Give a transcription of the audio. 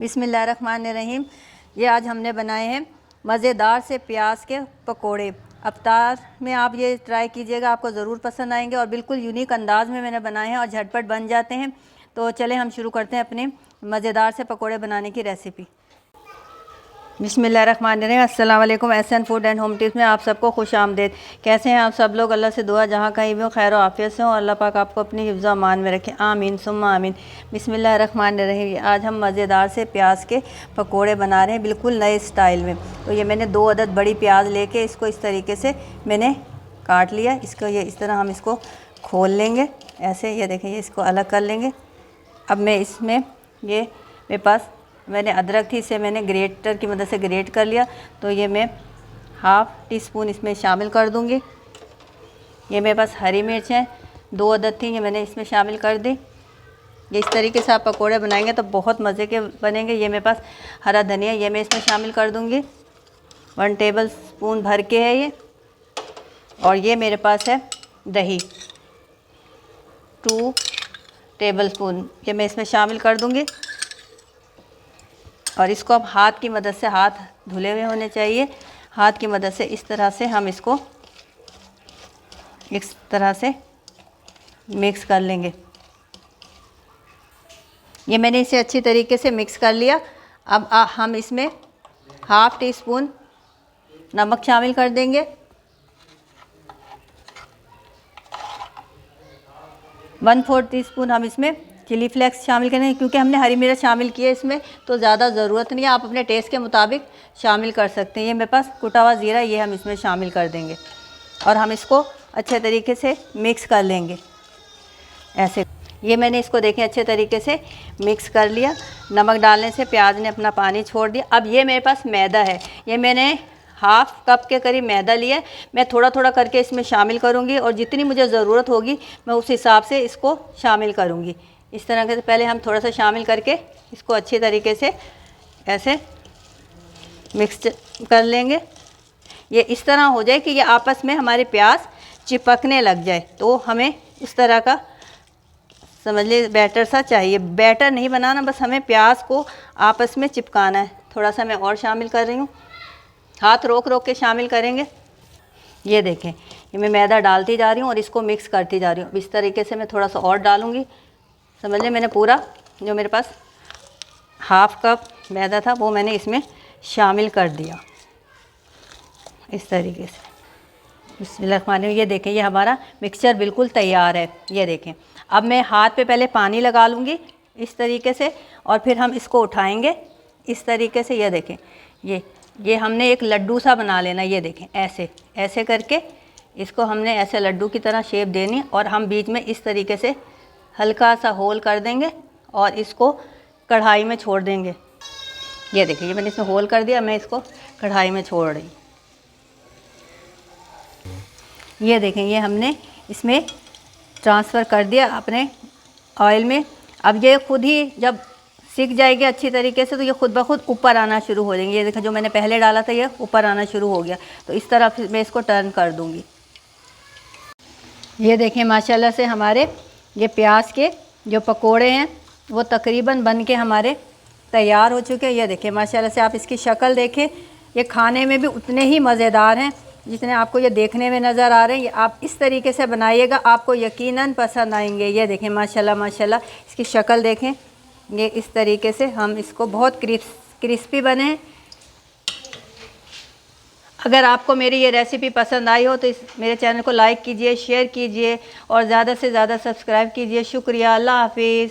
बिस्मिल्लाहिर्रहमानिर्रहीम। ये आज हमने बनाए हैं मज़ेदार से प्याज के पकोड़े। अफ्तार में आप ये ट्राई कीजिएगा, आपको ज़रूर पसंद आएंगे और बिल्कुल यूनिक अंदाज़ में मैंने बनाए हैं और झटपट बन जाते हैं। तो चलें हम शुरू करते हैं अपने मज़ेदार से पकोड़े बनाने की रेसिपी। बिस्मिल्लाहिर्रहमानिर्रहीम। अस्सलाम वालेकुम। Ehsan food and home tips में आप सबको खुश आमदेद। कैसे हैं आप सब लोग? अल्लाह से दुआ जहाँ कहीं भी हो खैर आफियत से हो, अल्लाह पाक आपको अपनी हिफ्ज़ अमान में रखें, आमीन सुम्मा आमीन। बिस्मिल्लाहिर्रहमानिर्रहीम। आज हम मज़ेदार से प्याज के पकोड़े बना रहे हैं बिल्कुल नए स्टाइल में। तो ये मैंने 2 अदद बड़ी प्याज लेके इसको इस तरीके से मैंने काट लिया। इसको ये इस तरह हम इसको खोल लेंगे ऐसे, ये देखें, ये इसको अलग कर लेंगे। अब मैं इसमें ये मेरे पास मैंने अदरक थी, इसे मैंने ग्रेटर की मदद से ग्रेट कर लिया। तो ये मैं 1/2 टीस्पून इसमें शामिल कर दूंगी। ये मेरे पास हरी मिर्च है, 2 अदद थी, ये मैंने इसमें शामिल कर दी। ये इस तरीके से आप पकोड़े बनाएंगे तो बहुत मज़े के बनेंगे। ये मेरे पास हरा धनिया, ये मैं इसमें शामिल कर दूंगी। 1 टेबल स्पून भर के है ये। और ये मेरे पास है दही, 2 टेबल स्पून, ये मैं इसमें शामिल कर दूंगी। और इसको अब हाथ की मदद से, हाथ धुले हुए होने चाहिए, हाथ की मदद से इस तरह से हम इसको इस तरह से मिक्स कर लेंगे। ये मैंने इसे अच्छी तरीके से मिक्स कर लिया। अब हम इसमें 1/2 टीस्पून नमक शामिल कर देंगे। 1/4 टीस्पून हम इसमें चिली फ्लेक्स शामिल करेंगे, क्योंकि हमने हरी मिर्च शामिल की है इसमें, तो ज़्यादा ज़रूरत नहीं है, आप अपने टेस्ट के मुताबिक शामिल कर सकते हैं। ये मेरे पास कुटा हुआ ज़ीरा, ये हम इसमें शामिल कर देंगे और हम इसको अच्छे तरीके से मिक्स कर लेंगे ऐसे। ये मैंने इसको देखें अच्छे तरीके से मिक्स कर लिया। नमक डालने से प्याज ने अपना पानी छोड़ दिया। अब ये मेरे पास मैदा है, ये मैंने 1/2 कप के करीब मैदा लिया। मैं थोड़ा थोड़ा करके इसमें शामिल करूँगी और जितनी मुझे ज़रूरत होगी मैं उस हिसाब से इसको शामिल करूँगी। इस तरह से पहले हम थोड़ा सा शामिल करके इसको अच्छी तरीके से ऐसे मिक्स कर लेंगे। ये इस तरह हो जाए कि ये आपस में हमारे प्याज चिपकने लग जाए। तो हमें इस तरह का समझ लीजिए बैटर सा चाहिए। बैटर नहीं बनाना, बस हमें प्याज को आपस में चिपकाना है। थोड़ा सा मैं और शामिल कर रही हूँ, हाथ रोक रोक के शामिल करेंगे। ये देखें, ये मैं मैदा डालती जा रही हूँ और इसको मिक्स करती जा रही हूँ। इस तरीके से मैं थोड़ा सा और डालूँगी। समझ लें, मैंने पूरा जो मेरे पास 1/2 कप मैदा था वो मैंने इसमें शामिल कर दिया इस तरीके से। बिस्मिल्लाहिर्रहमानिर्रहीम। ये देखें, ये हमारा मिक्सचर बिल्कुल तैयार है। ये देखें, अब मैं हाथ पे पहले पानी लगा लूँगी इस तरीके से और फिर हम इसको उठाएंगे इस तरीके से। ये देखें, ये हमने एक लड्डू सा बना लेना। ये देखें, ऐसे ऐसे करके इसको हमने ऐसे लड्डू की तरह शेप देनी और हम बीच में इस तरीके से हल्का सा होल कर देंगे और इसको कढ़ाई में छोड़ देंगे। ये देखिए, ये मैंने इसमें होल कर दिया, मैं इसको कढ़ाई में छोड़ रही। ये देखें, ये हमने इसमें ट्रांसफ़र कर दिया अपने ऑयल में। अब ये खुद ही जब सीख जाएगी अच्छी तरीके से तो ये खुद ब खुद ऊपर आना शुरू हो जाएंगे। ये देखें, जो मैंने पहले डाला था ये ऊपर आना शुरू हो गया। तो इस तरह फिर मैं इसको टर्न कर दूँगी। ये देखें, माशाल्लाह से हमारे ये प्याज के जो पकोड़े हैं वो तकरीबन बन के हमारे तैयार हो चुके हैं। ये देखें, माशाल्लाह से आप इसकी शक्ल देखें, ये खाने में भी उतने ही मज़ेदार हैं जितने आपको ये देखने में नज़र आ रहे हैं। ये आप इस तरीके से बनाइएगा, आपको यकीनन पसंद आएंगे। ये देखें, माशाल्लाह माशाल्लाह इसकी शक्ल देखें। ये इस तरीके से हम इसको बहुत क्रिस्पी बने हैं। अगर आपको मेरी ये रेसिपी पसंद आई हो तो मेरे चैनल को लाइक कीजिए, शेयर कीजिए और ज़्यादा से ज़्यादा सब्सक्राइब कीजिए। शुक्रिया, अल्लाह हाफिज़।